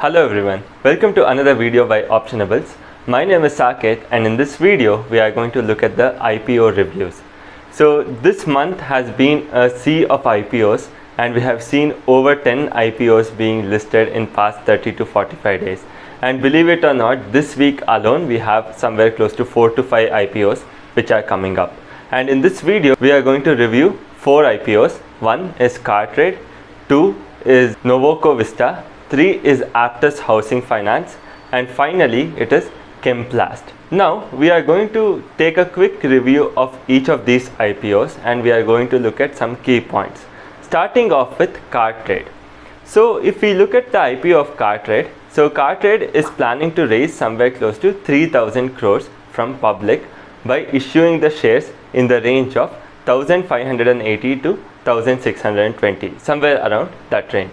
Hello everyone, welcome to another video by Optionables. My name is Saket and in this video we are going to look at the IPO reviews. So this month has been a sea of IPOs and we have seen over 10 IPOs being listed in past 30 to 45 days. And believe it or not, this week alone we have somewhere close to 4 to 5 IPOs which are coming up. And in this video we are going to review 4 IPOs. One is Trade, 2 is Nuvoco Vista, 3 is Aptus Housing Finance, and finally it is Chemplast. Now we are going to take a quick review of each of these IPOs and we are going to look at some key points. Starting off with Trade. So if we look at the IPO of Trade, so Trade is planning to raise somewhere close to 3,000 crores from public by issuing the shares in the range of 1,580 to 1,620, somewhere around that range.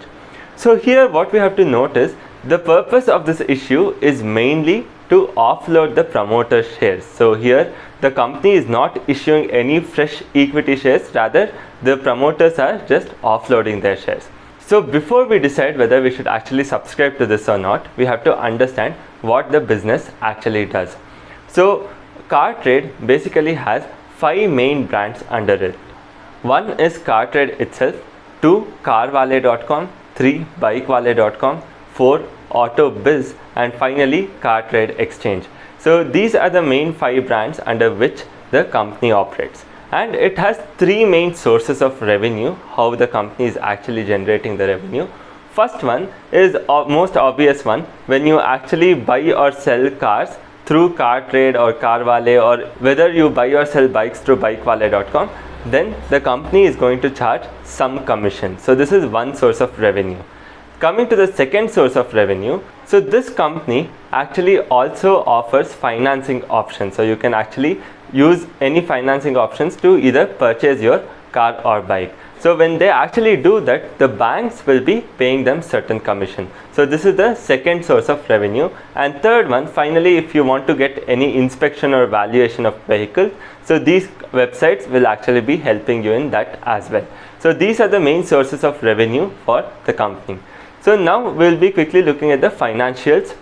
So here what we have to note is the purpose of this issue is mainly to offload the promoter shares. So here the company is not issuing any fresh equity shares, rather the promoters are just offloading their shares. So before we decide whether we should actually subscribe to this or not, we have to understand what the business actually does. So Trade basically has 5 main brands under it. One is Trade itself, 2 carvale.com, 3 bikewale.com, 4 AutoBiz, and finally Trade Exchange. So these are the main 5 brands under which the company operates, and it has 3 main sources of revenue, how the company is actually generating the revenue. First one is most obvious one, when you actually buy or sell cars through Trade or Carvale, or whether you buy or sell bikes through bikewale.com, then the company is going to charge some commission. So this is one source of revenue. Coming to the second source of revenue, so this company actually also offers financing options. So you can actually use any financing options to either purchase your car or bike. So when they actually do that, the banks will be paying them certain commission. So this is the second source of revenue. And third one, finally, if you want to get any inspection or valuation of vehicles, so these websites will actually be helping you in that as well. So these are the main sources of revenue for the company. So now we'll be quickly looking at the financials.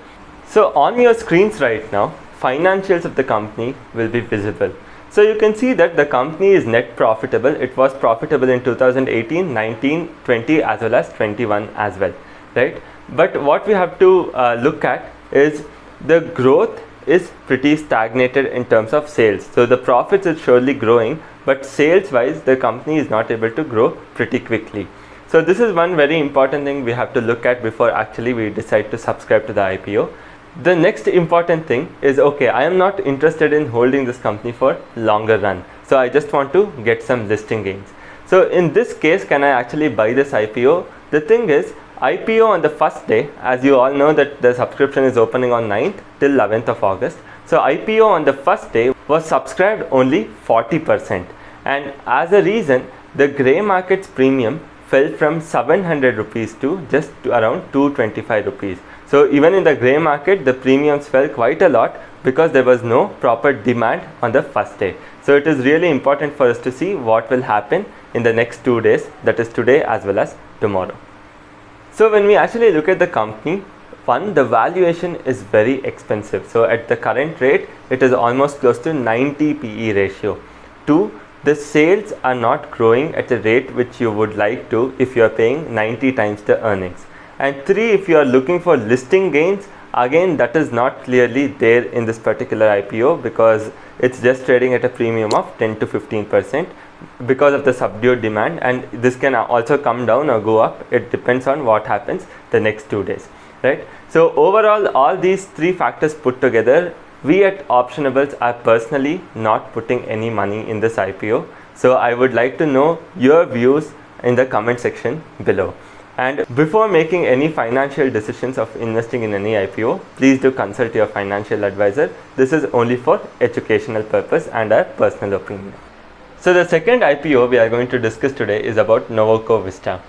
So on your screens right now, financials of the company will be visible. So you can see that the company is net profitable. It was profitable in 2018, 19, 20 as well as 21 as well, right? But what we have to look at is the growth is pretty stagnated in terms of sales. So the profits is surely growing, but sales wise the company is not able to grow pretty quickly. So this is one very important thing we have to look at before actually we decide to subscribe to the IPO. The next important thing is, okay, I am not interested in holding this company for longer run. So I just want to get some listing gains. So in this case, can I actually buy this IPO? The thing is, IPO on the first day, as you all know that the subscription is opening on 9th till 11th of August. So IPO on the first day was subscribed only 40%. And as a reason, the grey markets premium fell from 700 rupees to just around 225 rupees. So even in the grey market, the premiums fell quite a lot because there was no proper demand on the first day. So it is really important for us to see what will happen in the next 2 days, that is today as well as tomorrow. So when we actually look at the company, one, the valuation is very expensive. So at the current rate, it is almost close to 90 PE ratio. 2, the sales are not growing at a rate which you would like to if you are paying 90 times the earnings. And 3, if you are looking for listing gains, again that is not clearly there in this particular IPO because it's just trading at a premium of 10 to 15% because of the subdued demand, and this can also come down or go up. It depends on what happens the next 2 days, right? So overall, all these 3 factors put together, we at Optionables are personally not putting any money in this IPO. So I would like to know your views in the comment section below. And before making any financial decisions of investing in any IPO, please do consult your financial advisor. This is only for educational purpose and our personal opinion. So the second IPO we are going to discuss today is about Nuvoco Vista.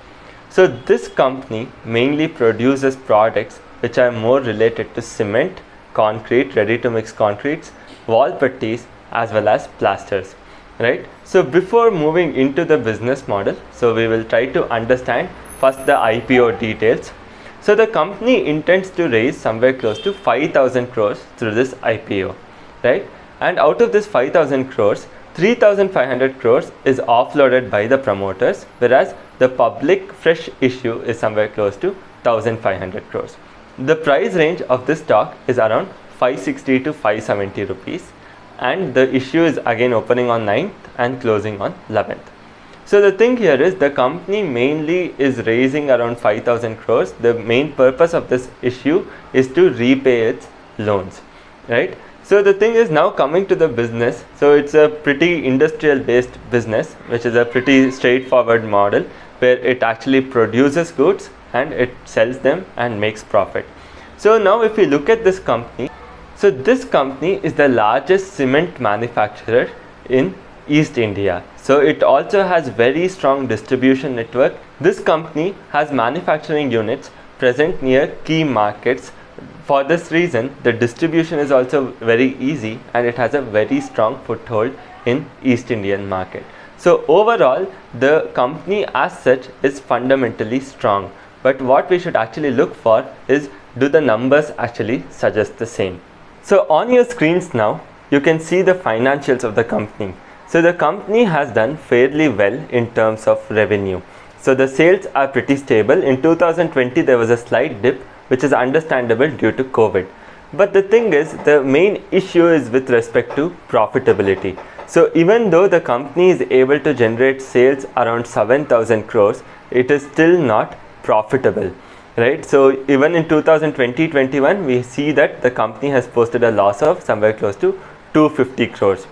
So this company mainly produces products which are more related to cement, concrete, ready to mix concretes, wall putties as well as plasters, right? So before moving into the business model, so we will try to understand first the IPO details. So the company intends to raise somewhere close to 5,000 crores through this IPO, right? And out of this 5,000 crores, 3,500 crores is offloaded by the promoters, whereas the public fresh issue is somewhere close to 1,500 crores. The price range of this stock is around 560 to 570 rupees, and the issue is again opening on 9th and closing on 11th. So the thing here is the company mainly is raising around 5,000 crores. The main purpose of this issue is to repay its loans, right? So the thing is now coming to the business. So it's a pretty industrial based business, which is a pretty straightforward model where it actually produces goods and it sells them and makes profit. So now if we look at this company, so this company is the largest cement manufacturer in East India. So it also has very strong distribution network. This company has manufacturing units present near key markets. For this reason, the distribution is also very easy and it has a very strong foothold in East Indian market. So overall, the company as such is fundamentally strong. But what we should actually look for is, do the numbers actually suggest the same? So on your screens now, you can see the financials of the company. So the company has done fairly well in terms of revenue. So the sales are pretty stable. In 2020, there was a slight dip, which is understandable due to COVID. But the thing is, the main issue is with respect to profitability. So even though the company is able to generate sales around 7,000 crores, it is still not profitable, right? So even in 2020-21, we see that the company has posted a loss of somewhere close to 250 crores.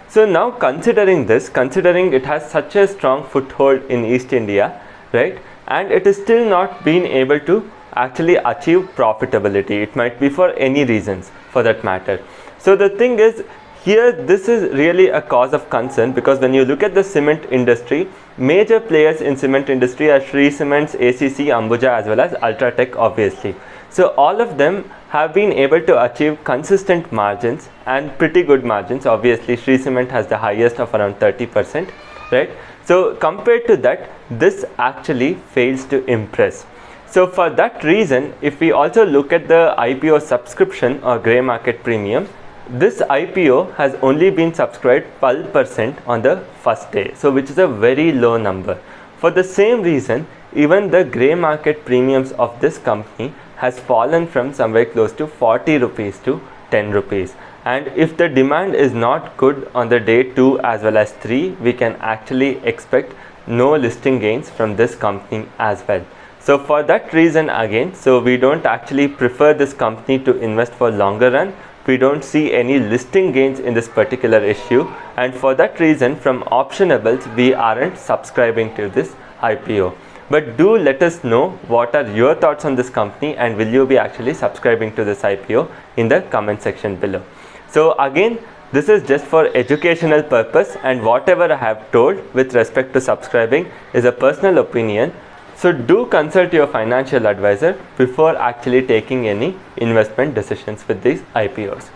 So now considering it has such a strong foothold in East India, right? And it is still not being able to actually achieve profitability. It might be for any reasons for that matter. So the thing is, here this is really a cause of concern, because when you look at the cement industry, major players in cement industry are Shree Cements, ACC, Ambuja as well as Ultratech obviously. So all of them have been able to achieve consistent margins and pretty good margins. Obviously Shree Cement has the highest of around 30%, right? So compared to that, this actually fails to impress. So for that reason, if we also look at the IPO subscription or grey market premium, this IPO has only been subscribed 12% on the first day, so which is a very low number. For the same reason, even the grey market premiums of this company has fallen from somewhere close to 40 rupees to 10 rupees. And if the demand is not good on the day 2 as well as 3, we can actually expect no listing gains from this company as well. So for that reason again, so we don't actually prefer this company to invest for longer run. We don't see any listing gains in this particular issue, and for that reason from Optionables we aren't subscribing to this IPO. But do let us know what are your thoughts on this company, and will you be actually subscribing to this IPO in the comment section below. So again, this is just for educational purpose, and whatever I have told with respect to subscribing is a personal opinion. So do consult your financial advisor before actually taking any investment decisions with these IPOs.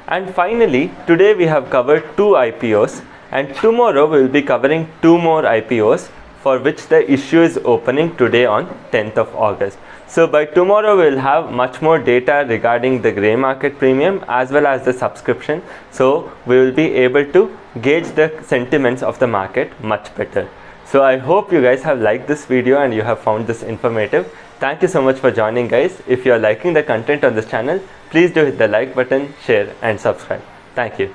And finally, today we have covered 2 IPOs, and tomorrow we will be covering 2 more IPOs for which the issue is opening today on 10th of August. So by tomorrow we will have much more data regarding the grey market premium as well as the subscription. So we will be able to gauge the sentiments of the market much better. So I hope you guys have liked this video and you have found this informative. Thank you so much for joining, guys. If you are liking the content on this channel, please do hit the like button, share and subscribe. Thank you.